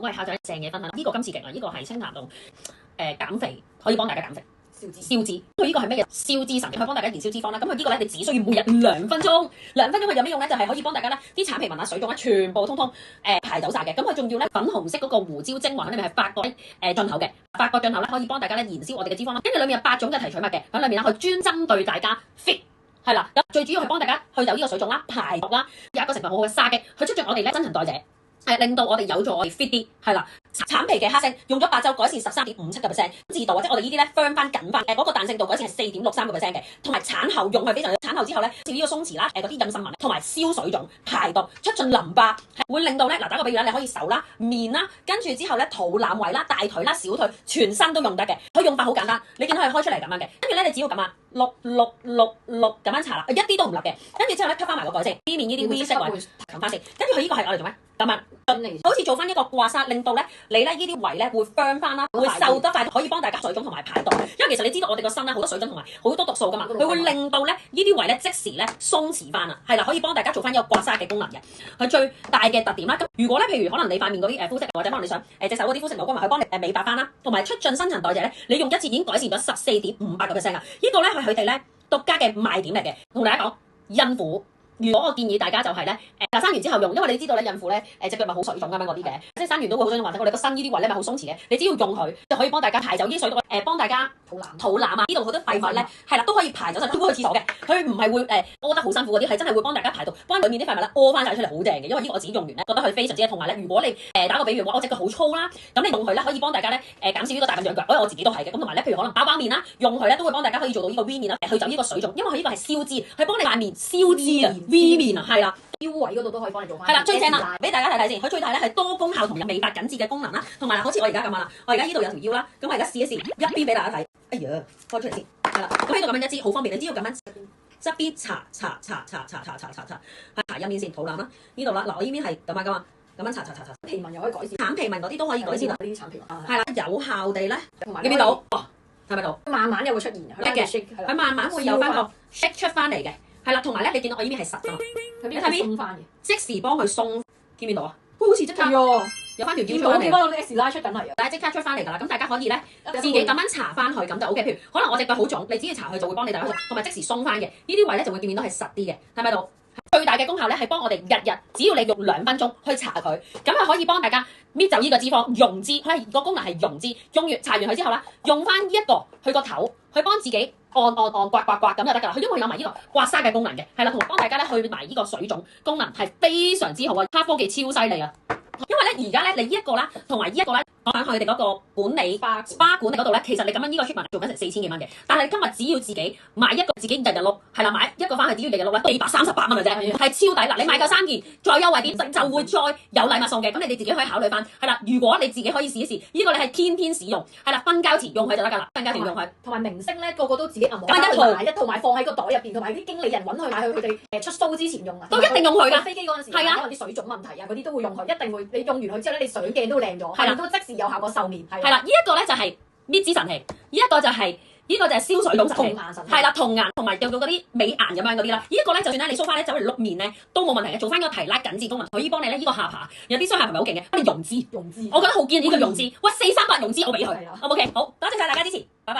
喂，下晝正嘢分享，呢個今次勁啊！呢個係清談度減肥，可以幫大家減肥。消脂，佢呢個係咩嘢？消脂神，可以幫大家燃燒脂肪啦。咁佢呢個咧，你只需要每日2分鐘，2分鐘佢有咩用咧？就係可以幫大家咧啲橙皮紋啊、水腫啊，全部通通排走晒嘅。咁佢仲要咧粉紅色嗰個胡椒精華喺裏面係法國進口嘅，法國進口咧可以幫大家咧燃燒我哋嘅脂肪啦。跟住裏面有8種嘅提取物嘅喺裏面啦，佢專針對大家 fit。係啦，咁最主要係幫大家去走呢個水腫啦、排毒啦，有一個成分好好嘅沙棘，佢促進我哋咧新陳代謝，令到我哋有助我哋 fit 啲，係啦。橙皮嘅黑色用咗8周改善13.57%，致度或者我哋呢啲咧 firm 翻緊翻，嗰個彈性度改善係4.63%嘅，同埋產後用係非常，產後之後咧，似呢個鬆弛啦，嗰啲妊娠紋同埋消水腫、排毒、促進淋巴，會令到咧打個比喻啦，你可以手啦、面啦，跟住之後咧肚腩位啦、大腿啦、小腿，全身都用得嘅。佢用法好簡單，你見到佢開出嚟咁樣嘅，跟住咧你只要咁啊，6咁樣搽啦，一啲都唔立嘅，跟住之後咧吸翻埋個蓋先，呢面呢啲 V 色位撳翻先，跟住佢呢個係我哋做咩？咁啊，好似做翻一個刮痧，令到咧你咧呢啲位咧會 firm 翻啦，會瘦得快，可以幫大家水腫同埋排毒。因為其實你知道我哋個身咧好多水腫同埋好多毒素噶嘛，佢會令到咧呢啲位咧即時咧鬆弛翻啊，係啦，可以幫大家做翻一個刮痧嘅功能嘅。佢最大嘅特點啦，咁如果咧譬如可能你塊面嗰啲膚色，或者可能你想隻手嗰啲膚色冇光滑，佢幫你美白翻啦，同埋促進新陳代謝咧，你用一次已經改善咗14.58%啊！呢個咧係佢哋咧獨家嘅賣點嚟嘅，同大家講孕婦。如果我建議大家就係咧，生完之後用，因為你知道咧，孕婦咧，隻腳咪好水腫咁樣嗰啲嘅，即係生完都會好想話我哋個身呢啲位咧咪好鬆弛嘅，你只要用佢就可以幫大家排走啲水毒，幫大家肚腩啊，呢度好多廢物咧，係啦都可以排走晒，都可以去廁所嘅，佢唔係會屙得好辛苦嗰啲，係真係會幫大家排毒，幫裡面啲廢物咧屙翻晒出嚟，好正嘅，因為呢個我自己用完咧，覺得佢非常之同埋咧，如果你打個比喻話，我隻腳好粗啦，咁你用佢咧可以幫大家咧減少呢個大笨象腳，因為我自己都係嘅，咁同埋咧，譬如可能包面啦，用佢咧都會幫大家可以做到呢個 V 面啦，去走呢個水腫，因為佢呢個係消脂，佢幫你塊面消脂啊 V 面啊，係啦。腰位嗰度都可以幫你做翻。係啦，最正啦，俾大家睇睇先。佢最大咧係多功效同有美白緊緻嘅功能啦，同埋好似我而家咁啊，我而家呢度有條腰啦，咁我而家試一試一邊俾大家睇。哎呀，開出嚟先。係啦，咁呢度咁樣一支好方便，你只要咁樣側邊搽，搽一面先，肚腩啦，呢度啦，嗱我呢邊係咁啊，咁樣搽。皮紋又可以改善，橙皮紋嗰啲都可以改善啦。呢啲橙皮紋係啦，有效地咧，見唔見到？睇咪到？慢慢又會出現嘅，佢慢慢會有翻個 shake 出翻嚟嘅。係啦，同埋咧，你見到我呢邊係實㗎嘛？你睇邊鬆翻嘅，即時幫佢鬆，見唔見到啊？好似即刻有翻條腰出嚟。我見到啲 S 拉出緊嚟啊！但係即刻出翻嚟㗎啦，咁大家可以咧自己咁樣搽翻去，咁就 OK。譬如可能我隻腳好腫，你只要搽佢就會幫你大家同埋即時鬆翻嘅。呢啲位咧就會見到係實啲嘅，睇咪到？最大嘅功效咧係幫我哋日只要你用2分鐘去搽佢，咁係可以幫大家搣走呢個脂肪溶脂，佢係個功能係溶脂。用完搽完佢之後啦，用翻呢一個去個頭去幫自己按刮咁就得㗎啦。佢因為有埋呢個刮痧嘅功能嘅，係啦，同埋幫大家咧去埋呢個水腫功能係非常之好啊！黑科技超犀利啊！因為咧而家咧你呢一個啦，同埋呢一個咧，講緊佢哋嗰個管理 SPA 管理嗰度咧，其實你咁樣呢個 treatment 做緊成4000幾蚊嘅，但係今日只要自己買一個自己日日碌，係啦，買一個翻去只要日日碌咧，438蚊嘅啫，係超抵嗱！你買夠3件，再優惠啲就會再有禮物送嘅，咁你哋自己可以考慮翻，係啦。如果你自己可以試一試，呢個你係天天使用，係啦，瞓覺前用佢就得㗎啦，瞓覺前用佢。同埋明星咧個個都自己銀行買一套買放喺個袋入邊，同埋啲經理人揾佢買去佢哋出 show 之前用啊，都一定用佢㗎。飛機嗰陣時，可能啲水腫問題啊嗰啲都會用佢，一定會你用完佢之後咧，你水鏡都靚咗，係啦，都即時有效果瘦面。係啦，呢一個咧就係搣脂神器，呢一個就係消水腫神器，係啦，童顏同埋用到嗰啲美顏咁樣嗰啲啦。呢一個咧就算咧你梳花咧走嚟碌面咧都冇問題嘅，做翻個提拉緊緻功能，可以幫你咧呢個下巴有啲雙下巴係咪好勁嘅，幫你溶脂，我覺得好堅呢個溶脂，喂438溶脂我俾佢，OK 好，多謝晒大家支持，拜拜。